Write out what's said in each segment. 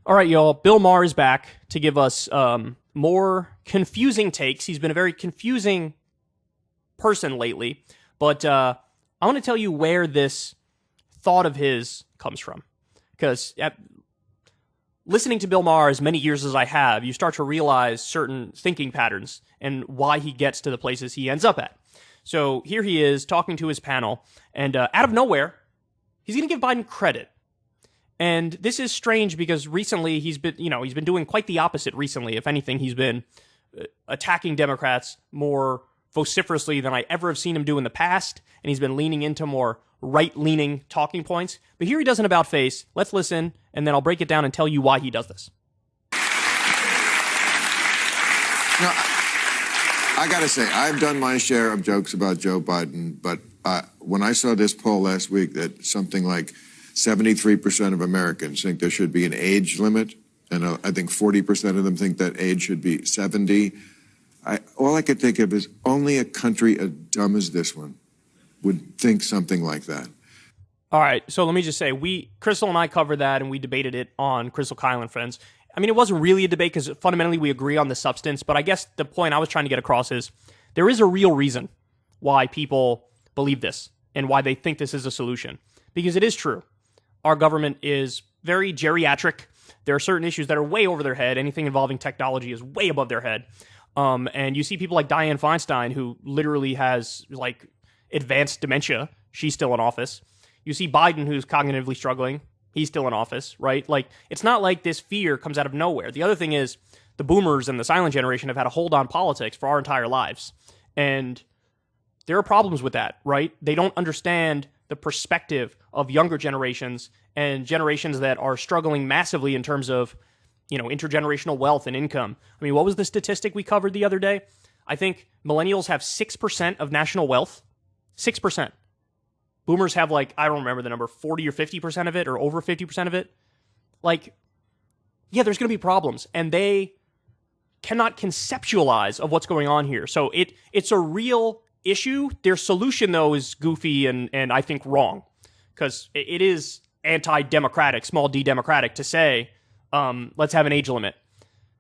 All right, y'all. Bill Maher is back to give us more confusing takes. He's been a very confusing person lately, but I want to tell you where this thought of his comes from. Because listening to Bill Maher as many years as I have, you start to realize certain thinking patterns and why he gets to the places he ends up at. So here he is talking to his panel, and out of nowhere, he's going to give Biden credit. And this is strange because recently he's been doing quite the opposite recently. If anything, he's been attacking Democrats more vociferously than I ever have seen him do in the past, and he's been leaning into more right-leaning talking points. But here he does an about-face. Let's listen, and then I'll break it down and tell you why he does this. Now, I got to say, I've done my share of jokes about Joe Biden, but when I saw this poll last week that something like 73% of Americans think there should be an age limit, and I think 40% of them think that age should be 70. All I could think of is only a country as dumb as this one would think something like that. All right, so let me just say, Crystal and I covered that, and we debated it on Crystal, Kyle, and Friends. I mean, it wasn't really a debate because fundamentally we agree on the substance, but I guess the point I was trying to get across is there is a real reason why people believe this and why they think this is a solution. Because it is true. Our government is very geriatric. There are certain issues that are way over their head. Anything involving technology is way above their head. And you see people like Dianne Feinstein, who literally has like advanced dementia. She's still in office. You see Biden, who's cognitively struggling. He's still in office, right? Like, it's not like this fear comes out of nowhere. The other thing is the boomers and the silent generation have had a hold on politics for our entire lives. And there are problems with that, right? They don't understand the perspective of younger generations and generations that are struggling massively in terms of, intergenerational wealth and income. I mean, what was the statistic we covered the other day? I think millennials have 6% of national wealth. 6%. Boomers have I don't remember the number, 40 or 50% of it, or over 50% of it. There's going to be problems, and they cannot conceptualize of what's going on here. So it's a real issue. Their solution, though, is goofy and I think wrong, because it is anti-democratic, small d democratic, to say, let's have an age limit.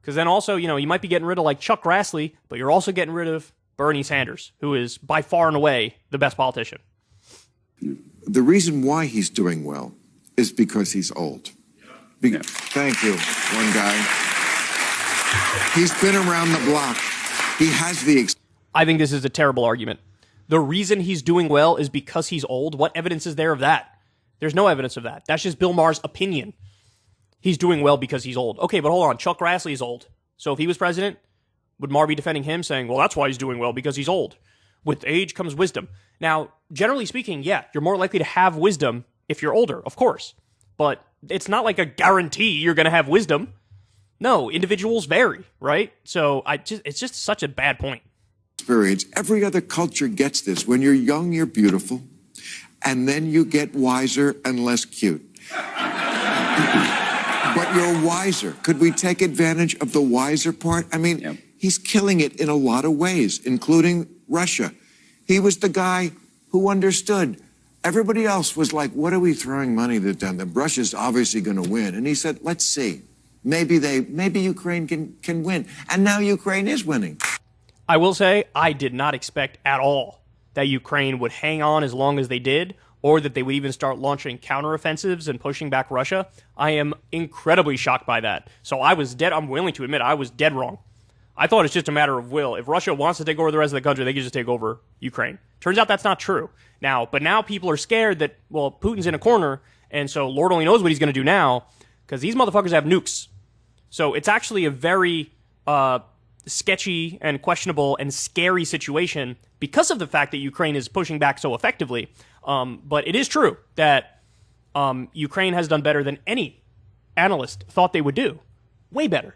Because then also, you might be getting rid of Chuck Grassley, but you're also getting rid of Bernie Sanders, who is by far and away the best politician. The reason why he's doing well is because he's old. Thank you, one guy. He's been around the block. He has the I think this is a terrible argument. The reason he's doing well is because he's old. What evidence is there of that? There's no evidence of that. That's just Bill Maher's opinion. He's doing well because he's old. Okay, but hold on. Chuck Grassley is old. So if he was president, would Maher be defending him, saying, well, that's why he's doing well, because he's old? With age comes wisdom. Now, generally speaking, yeah, you're more likely to have wisdom if you're older, of course. But it's not like a guarantee you're going to have wisdom. No, individuals vary, right? So it's just such a bad point. Experience. Every other culture gets this. When you're young, you're beautiful. And then you get wiser and less cute. But you're wiser. Could we take advantage of the wiser part? I mean, He's killing it in a lot of ways, including Russia. He was the guy who understood. Everybody else was like, what are we throwing money at them? Russia's obviously going to win. And he said, let's see. Maybe Ukraine can win. And now Ukraine is winning. I will say, I did not expect at all that Ukraine would hang on as long as they did, or that they would even start launching counteroffensives and pushing back Russia. I am incredibly shocked by that. So I'm willing to admit I was dead wrong. I thought it's just a matter of will. If Russia wants to take over the rest of the country, they can just take over Ukraine. Turns out that's not true. But now people are scared that, well, Putin's in a corner, and so Lord only knows what he's going to do now, because these motherfuckers have nukes. So it's actually a very sketchy and questionable and scary situation because of the fact that Ukraine is pushing back so effectively. But it is true that Ukraine has done better than any analyst thought they would do. Way better.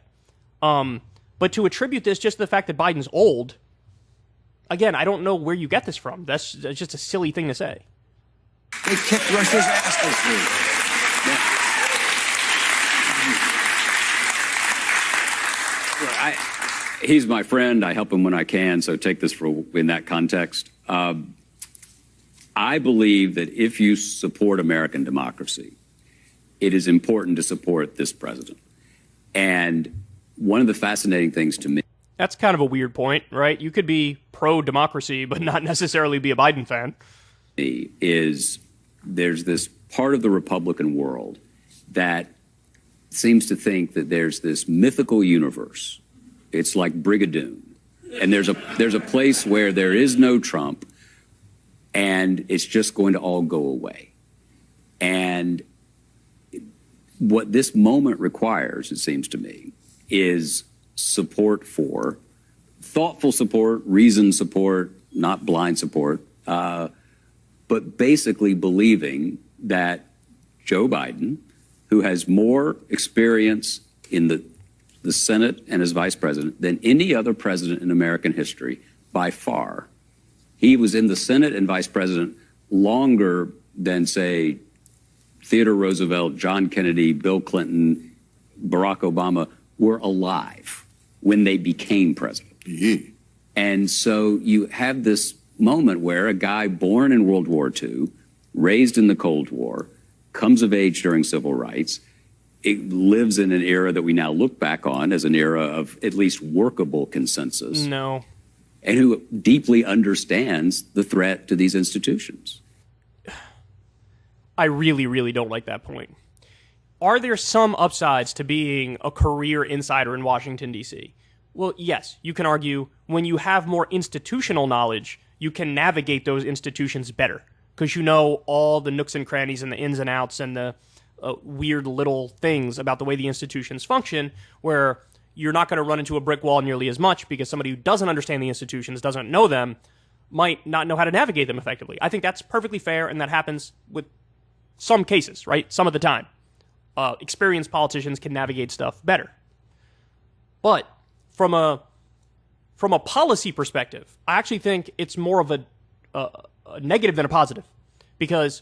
But to attribute this just to the fact that Biden's old, again, I don't know where you get this from. That's just a silly thing to say. They kicked Russia's ass this week. Well, he's my friend. I help him when I can, so take this in that context. I believe that if you support American democracy, it is important to support this president. And one of the fascinating things to me, That's kind of a weird point, right? You could be pro-democracy, but not necessarily be a Biden fan. is there's this part of the Republican world that seems to think that there's this mythical universe. It's like Brigadoon. And there's a place where there is no Trump, and it's just going to all go away. And what this moment requires, it seems to me, is support for thoughtful support, reasoned support, not blind support, but basically believing that Joe Biden, who has more experience in the Senate and as vice president than any other president in American history by far. He was in the Senate and vice president longer than, say, Theodore Roosevelt, John Kennedy, Bill Clinton, Barack Obama were alive when they became president. Yeah. And so you have this moment where a guy born in World War II, raised in the Cold War, comes of age during civil rights, it lives in an era that we now look back on as an era of at least workable consensus. No. And who deeply understands the threat to these institutions. I really, really don't like that point. Are there some upsides to being a career insider in Washington, D.C.? Well, yes, you can argue when you have more institutional knowledge, you can navigate those institutions better because you know all the nooks and crannies and the ins and outs and the weird little things about the way the institutions function, where you're not going to run into a brick wall nearly as much because somebody who doesn't understand the institutions, doesn't know them, might not know how to navigate them effectively. I think that's perfectly fair, and that happens with some cases, right? Some of the time. Experienced politicians can navigate stuff better. But from a policy perspective, I actually think it's more of a negative than a positive, because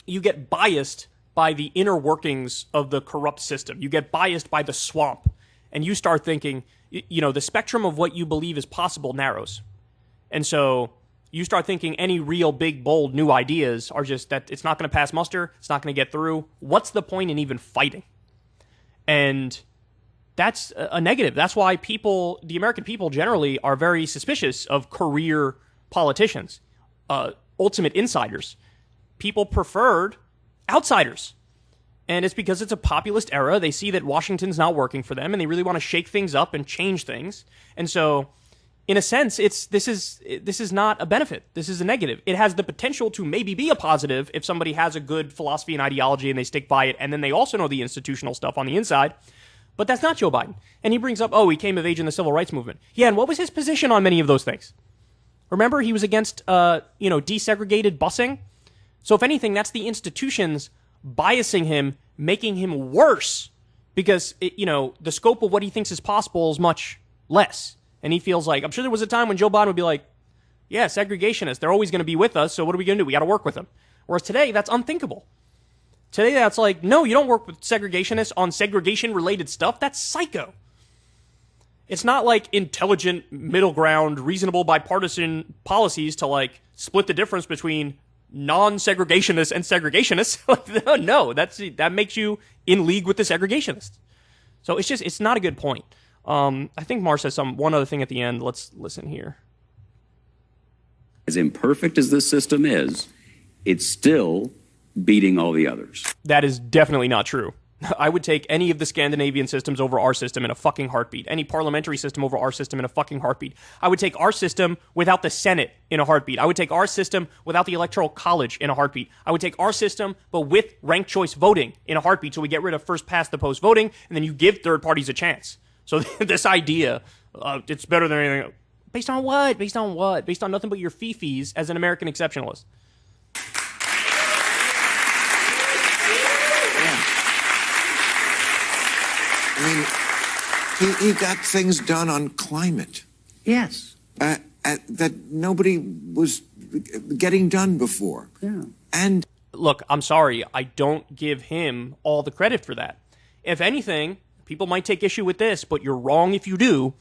you get biased by the inner workings of the corrupt system. You get biased by the swamp, and you start thinking, the spectrum of what you believe is possible narrows. And so you start thinking any real big, bold, new ideas are just that it's not going to pass muster, it's not going to get through. What's the point in even fighting? And that's a negative. That's why the American people generally are very suspicious of career politicians, ultimate insiders. People preferred outsiders. And it's because it's a populist era. They see that Washington's not working for them, and they really want to shake things up and change things. And so, in a sense, this is not a benefit. This is a negative. It has the potential to maybe be a positive if somebody has a good philosophy and ideology and they stick by it, and then they also know the institutional stuff on the inside. But that's not Joe Biden. And he brings up, he came of age in the civil rights movement. Yeah, and what was his position on many of those things? Remember, he was against, desegregated busing? So if anything, that's the institutions biasing him, making him worse, because, the scope of what he thinks is possible is much less. And he feels like, I'm sure there was a time when Joe Biden would be like, yeah, segregationists, they're always going to be with us, so what are we going to do? We got to work with them. Whereas today, that's unthinkable. Today, that's like, no, you don't work with segregationists on segregation-related stuff. That's psycho. It's not like intelligent, middle ground, reasonable bipartisan policies to, split the difference between non-segregationists and segregationists. No, that makes you in league with the segregationists. So it's not a good point. I think Maher says one other thing at the end. Let's listen here. As imperfect as this system is, it's still beating all the others. That is definitely not true. I would take any of the Scandinavian systems over our system in a fucking heartbeat. Any parliamentary system over our system in a fucking heartbeat. I would take our system without the Senate in a heartbeat. I would take our system without the Electoral College in a heartbeat. I would take our system, but with ranked choice voting in a heartbeat, so we get rid of first past the post voting, and then you give third parties a chance. So this idea, it's better than anything. Based on what? Based on what? Based on nothing but your fee-fees as an American exceptionalist. I mean, he got things done on climate. Yes. That nobody was getting done before. Yeah. And look, I'm sorry, I don't give him all the credit for that. If anything, people might take issue with this, but you're wrong if you do.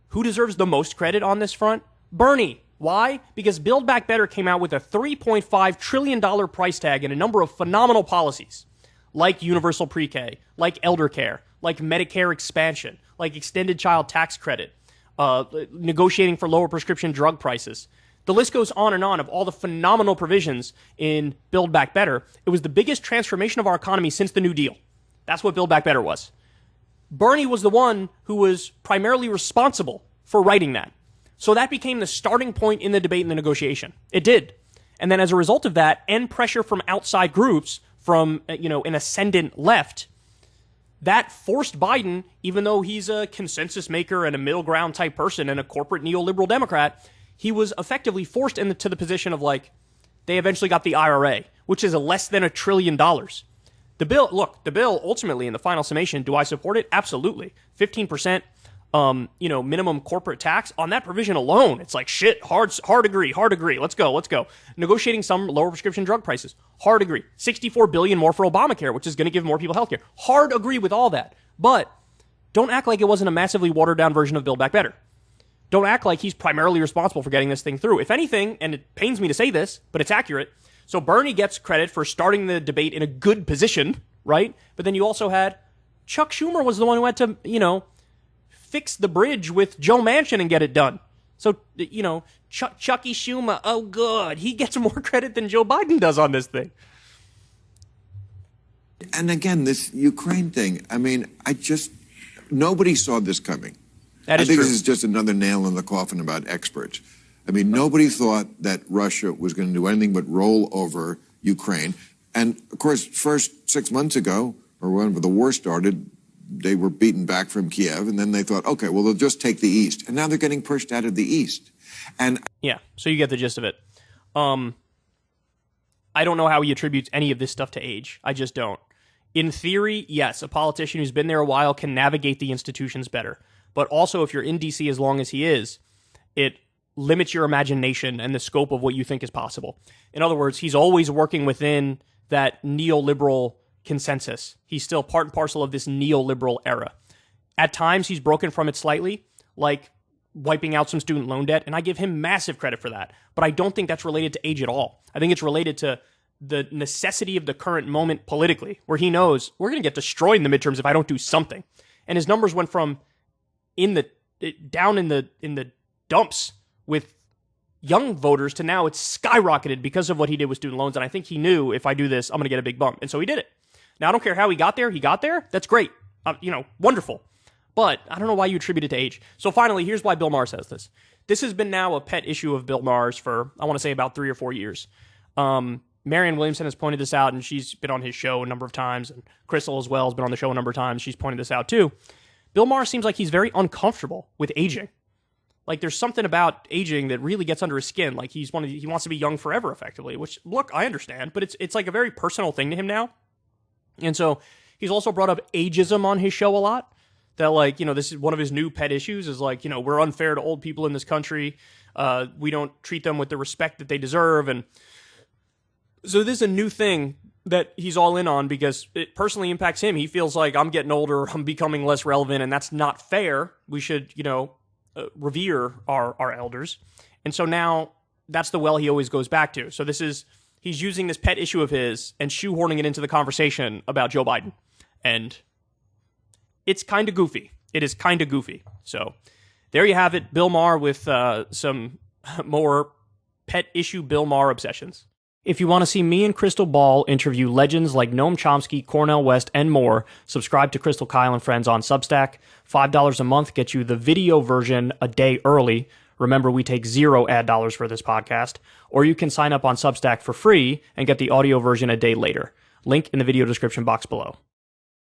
Who deserves the most credit on this front? Bernie. Why? Because Build Back Better came out with a $3.5 trillion price tag and a number of phenomenal policies, like universal pre-K, like elder care, like Medicare expansion, like extended child tax credit, negotiating for lower prescription drug prices. The list goes on and on of all the phenomenal provisions in Build Back Better. It was the biggest transformation of our economy since the New Deal. That's what Build Back Better was. Bernie was the one who was primarily responsible for writing that. So that became the starting point in the debate and the negotiation. It did. And then as a result of that, and pressure from outside groups, from, an ascendant left, that forced Biden, even though he's a consensus maker and a middle ground type person and a corporate neoliberal Democrat, he was effectively forced into the position of they eventually got the IRA, which is less than $1 trillion. The bill ultimately in the final summation, do I support it? Absolutely. 15%, minimum corporate tax on that provision alone. It's shit, hard agree. Let's go. Negotiating some lower prescription drug prices. Hard agree. $64 billion more for Obamacare, which is going to give more people health care. Hard agree with all that. But don't act like it wasn't a massively watered down version of Build Back Better. Don't act like he's primarily responsible for getting this thing through. If anything, and it pains me to say this, but it's accurate, so Bernie gets credit for starting the debate in a good position, right? But then you also had Chuck Schumer was the one who had to, fix the bridge with Joe Manchin and get it done. So, Chucky Schumer, oh good, he gets more credit than Joe Biden does on this thing. And again, this Ukraine thing, nobody saw this coming. That is I think true. This is just another nail in the coffin about experts. Nobody thought that Russia was going to do anything but roll over Ukraine. And, of course, first 6 months ago, or when the war started, they were beaten back from Kiev, and then they thought, okay, well, they'll just take the East. And now they're getting pushed out of the East. And yeah, so you get the gist of it. I don't know how he attributes any of this stuff to age. I just don't. In theory, yes, a politician who's been there a while can navigate the institutions better. But also, if you're in D.C. as long as he is, it limits your imagination and the scope of what you think is possible. In other words, he's always working within that neoliberal consensus. He's still part and parcel of this neoliberal era. At times, he's broken from it slightly, like wiping out some student loan debt, and I give him massive credit for that. But I don't think that's related to age at all. I think it's related to the necessity of the current moment politically, where he knows we're going to get destroyed in the midterms if I don't do something. And his numbers went from down in the dumps with young voters to now it's skyrocketed because of what he did with student loans. And I think he knew, if I do this, I'm going to get a big bump. And so he did it. Now, I don't care how he got there. He got there. That's great. Wonderful. But I don't know why you attribute it to age. So finally, here's why Bill Maher says this. This has been now a pet issue of Bill Maher's for, I want to say, about 3 or 4 years. Marianne Williamson has pointed this out, and she's been on his show a number of times. And Crystal as well has been on the show a number of times. She's pointed this out too. Bill Maher seems like he's very uncomfortable with aging. There's something about aging that really gets under his skin. He wants to be young forever, effectively. Which, look, I understand, but it's like a very personal thing to him now. And so he's also brought up ageism on his show a lot. That this is one of his new pet issues. Is we're unfair to old people in this country. We don't treat them with the respect that they deserve, and so this is a new thing that he's all in on because it personally impacts him. He feels like I'm getting older, I'm becoming less relevant, and that's not fair. We should, revere our elders. And so now that's the well he always goes back to. So he's using this pet issue of his and shoehorning it into the conversation about Joe Biden. And it's kind of goofy. It is kind of goofy. So there you have it. Bill Maher with some more pet issue Bill Maher obsessions. If you want to see me and Crystal Ball interview legends like Noam Chomsky, Cornel West, and more, subscribe to Crystal, Kyle, and Friends on Substack. $5 a month gets you the video version a day early. Remember, we take 0 ad dollars for this podcast. Or you can sign up on Substack for free and get the audio version a day later. Link in the video description box below.